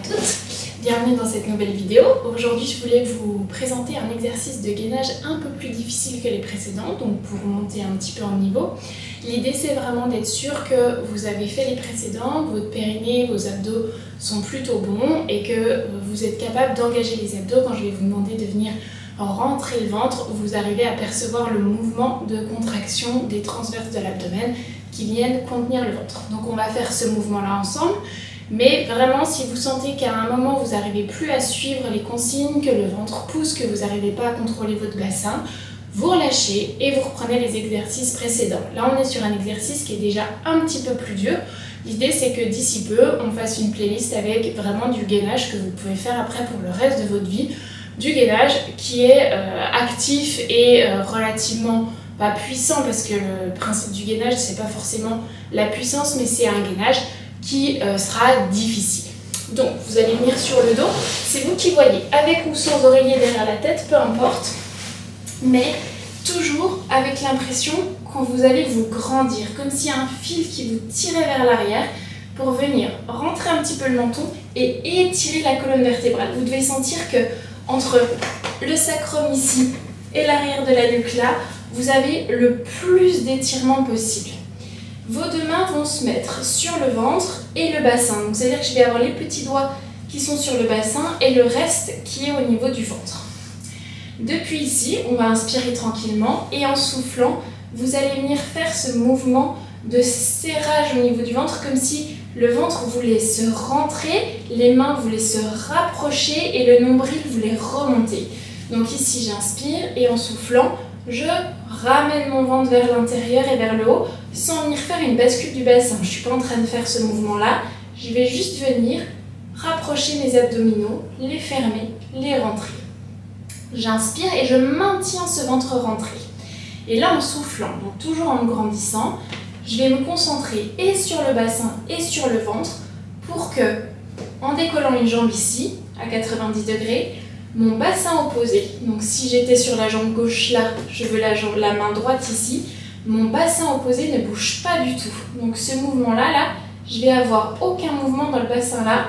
toutes, bienvenue dans cette nouvelle vidéo. Aujourd'hui je voulais vous présenter un exercice de gainage un peu plus difficile que les précédents, donc pour monter un petit peu en niveau. L'idée c'est vraiment d'être sûr que vous avez fait les précédents, que votre périnée, vos abdos sont plutôt bons et que vous êtes capable d'engager les abdos. Quand je vais vous demander de venir rentrer le ventre, vous arrivez à percevoir le mouvement de contraction des transverses de l'abdomen qui viennent contenir le ventre. Donc on va faire ce mouvement-là ensemble. Mais vraiment, si vous sentez qu'à un moment vous n'arrivez plus à suivre les consignes, que le ventre pousse, que vous n'arrivez pas à contrôler votre bassin, vous relâchez et vous reprenez les exercices précédents. Là, on est sur un exercice qui est déjà un petit peu plus dur. L'idée, c'est que d'ici peu, on fasse une playlist avec vraiment du gainage que vous pouvez faire après pour le reste de votre vie. Du gainage qui est actif et relativement pas puissant, parce que le principe du gainage, c'est pas forcément la puissance, mais c'est un gainage qui sera difficile. Donc vous allez venir sur le dos, c'est vous qui voyez, avec ou sans oreiller derrière la tête, peu importe, mais toujours avec l'impression que vous allez vous grandir, comme s'il y a un fil qui vous tirait vers l'arrière pour venir rentrer un petit peu le menton et étirer la colonne vertébrale. Vous devez sentir que entre le sacrum ici et l'arrière de la nuque là, vous avez le plus d'étirement possible. Vos deux mains vont se mettre sur le ventre et le bassin. Donc c'est-à-dire que je vais avoir les petits doigts qui sont sur le bassin et le reste qui est au niveau du ventre. Depuis ici, on va inspirer tranquillement et en soufflant, vous allez venir faire ce mouvement de serrage au niveau du ventre, comme si le ventre voulait se rentrer, les mains voulaient se rapprocher et le nombril voulait remonter. Donc ici, j'inspire et en soufflant, je ramène mon ventre vers l'intérieur et vers le haut sans venir faire une bascule du bassin. Je ne suis pas en train de faire ce mouvement-là. Je vais juste venir rapprocher mes abdominaux, les fermer, les rentrer. J'inspire et je maintiens ce ventre rentré. Et là, en soufflant, donc toujours en me grandissant, je vais me concentrer et sur le bassin et sur le ventre pour que, en décollant une jambe ici, à 90 degrés, mon bassin opposé, donc si j'étais sur la jambe gauche là, je veux la main droite ici, mon bassin opposé ne bouge pas du tout. Donc ce mouvement-là, je vais avoir aucun mouvement dans le bassin là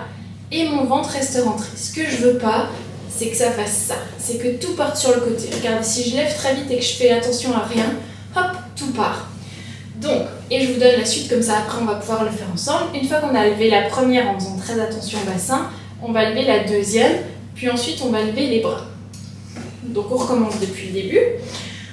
et mon ventre reste rentré. Ce que je veux pas, c'est que ça fasse ça, c'est que tout parte sur le côté. Regardez, si je lève très vite et que je fais attention à rien, hop, tout part. Donc, et je vous donne la suite comme ça, après on va pouvoir le faire ensemble. Une fois qu'on a levé la première en faisant très attention au bassin, on va lever la deuxième. Puis ensuite, on va lever les bras. Donc, on recommence depuis le début.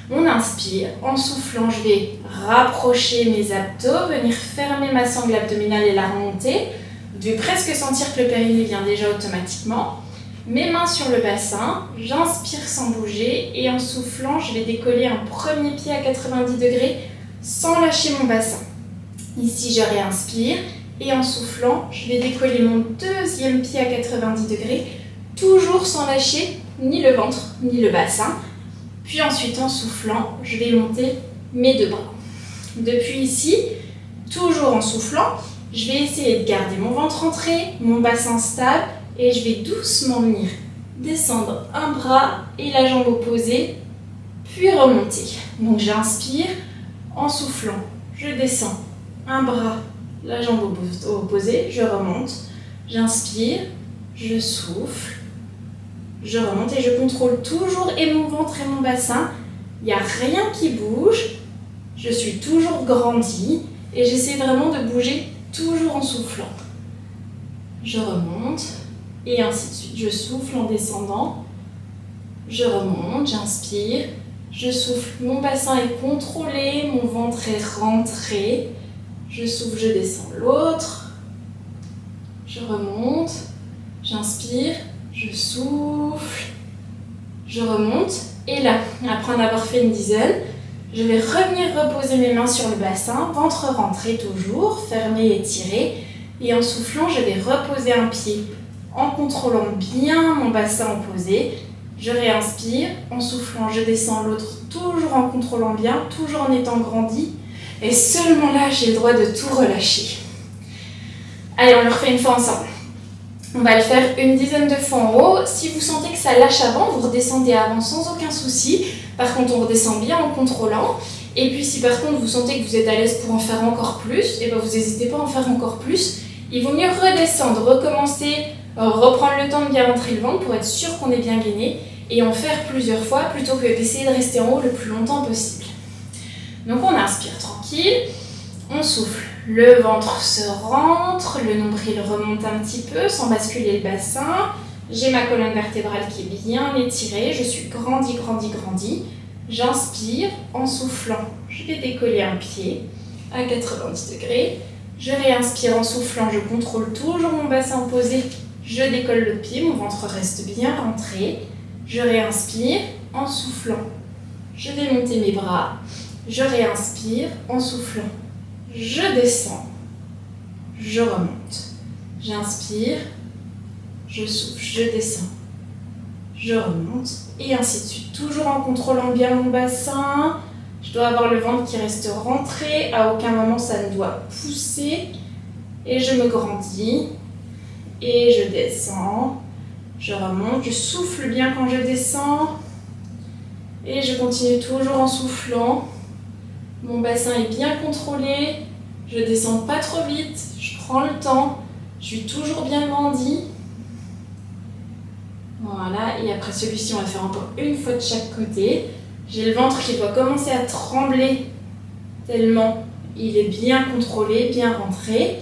On inspire. En soufflant, je vais rapprocher mes abdos, venir fermer ma sangle abdominale et la remonter. Vous devez presque sentir que le périnée vient déjà automatiquement. Mes mains sur le bassin. J'inspire sans bouger. Et en soufflant, je vais décoller un premier pied à 90 degrés sans lâcher mon bassin. Ici, je réinspire. Et en soufflant, je vais décoller mon deuxième pied à 90 degrés. Toujours sans lâcher ni le ventre ni le bassin. Puis ensuite en soufflant, je vais monter mes deux bras. Depuis ici, toujours en soufflant, je vais essayer de garder mon ventre rentré, mon bassin stable et je vais doucement venir descendre un bras et la jambe opposée, puis remonter. Donc j'inspire, en soufflant, je descends un bras, la jambe opposée, je remonte, j'inspire, je souffle, je remonte et je contrôle toujours et mon ventre et mon bassin. Il n'y a rien qui bouge. Je suis toujours grandie et j'essaie vraiment de bouger toujours en soufflant. Je remonte et ainsi de suite. Je souffle en descendant. Je remonte, j'inspire. Je souffle, mon bassin est contrôlé, mon ventre est rentré. Je souffle, je descends l'autre. Je remonte, j'inspire. Je souffle, je remonte et là, après en avoir fait une dizaine, je vais revenir reposer mes mains sur le bassin, ventre rentré toujours, fermé, étiré et en soufflant, je vais reposer un pied en contrôlant bien mon bassin opposé. Je réinspire, en soufflant, je descends l'autre toujours en contrôlant bien, toujours en étant grandi et seulement là, j'ai le droit de tout relâcher. Allez, on le refait une fois ensemble. On va le faire une dizaine de fois en haut. Si vous sentez que ça lâche avant, vous redescendez avant sans aucun souci. Par contre, on redescend bien en contrôlant. Et puis si par contre vous sentez que vous êtes à l'aise pour en faire encore plus, et ben vous n'hésitez pas à en faire encore plus. Il vaut mieux redescendre, recommencer reprendre le temps de bien rentrer le ventre pour être sûr qu'on est bien gainé et en faire plusieurs fois plutôt que d'essayer de rester en haut le plus longtemps possible. Donc on inspire tranquille, on souffle, le ventre se rentre, le nombril remonte un petit peu sans basculer le bassin. J'ai ma colonne vertébrale qui est bien étirée, je suis grandi. J'inspire en soufflant, je vais décoller un pied à 90 degrés. Je réinspire en soufflant, je contrôle toujours mon bassin posé. Je décolle le pied, mon ventre reste bien rentré. Je réinspire en soufflant. Je vais monter mes bras. Je réinspire en soufflant. Je descends. Je remonte. J'inspire. Je souffle. Je descends. Je remonte. Et ainsi de suite. Toujours en contrôlant bien mon bassin. Je dois avoir le ventre qui reste rentré. À aucun moment ça ne doit pousser. Et je me grandis. Et je descends. Je remonte. Je souffle bien quand je descends. Et je continue toujours en soufflant. Mon bassin est bien contrôlé. Je descends pas trop vite. Je prends le temps. Je suis toujours bien grandi. Voilà. Et après celui-ci, on va faire encore une fois de chaque côté. J'ai le ventre qui doit commencer à trembler tellement il est bien contrôlé, bien rentré.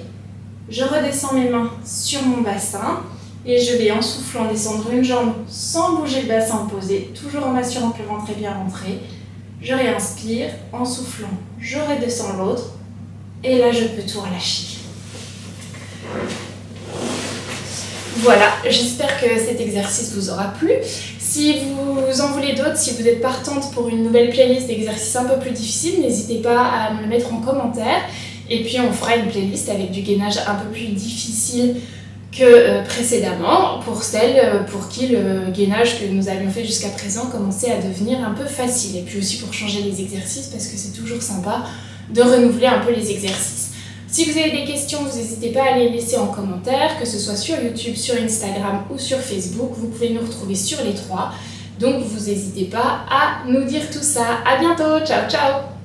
Je redescends mes mains sur mon bassin et je vais en soufflant descendre une jambe sans bouger le bassin posé, toujours en m'assurant que le ventre est bien rentré. Je réinspire en soufflant, je redescends l'autre et là je peux tout relâcher. Voilà, j'espère que cet exercice vous aura plu. Si vous en voulez d'autres, si vous êtes partante pour une nouvelle playlist d'exercices un peu plus difficiles, n'hésitez pas à me le mettre en commentaire. Et puis on fera une playlist avec du gainage un peu plus difficile que précédemment, pour celles pour qui le gainage que nous avions fait jusqu'à présent commençait à devenir un peu facile. Et puis aussi pour changer les exercices, parce que c'est toujours sympa de renouveler un peu les exercices. Si vous avez des questions, vous n'hésitez pas à les laisser en commentaire, que ce soit sur YouTube, sur Instagram ou sur Facebook. Vous pouvez nous retrouver sur les trois. Donc vous n'hésitez pas à nous dire tout ça. À bientôt, ciao ciao!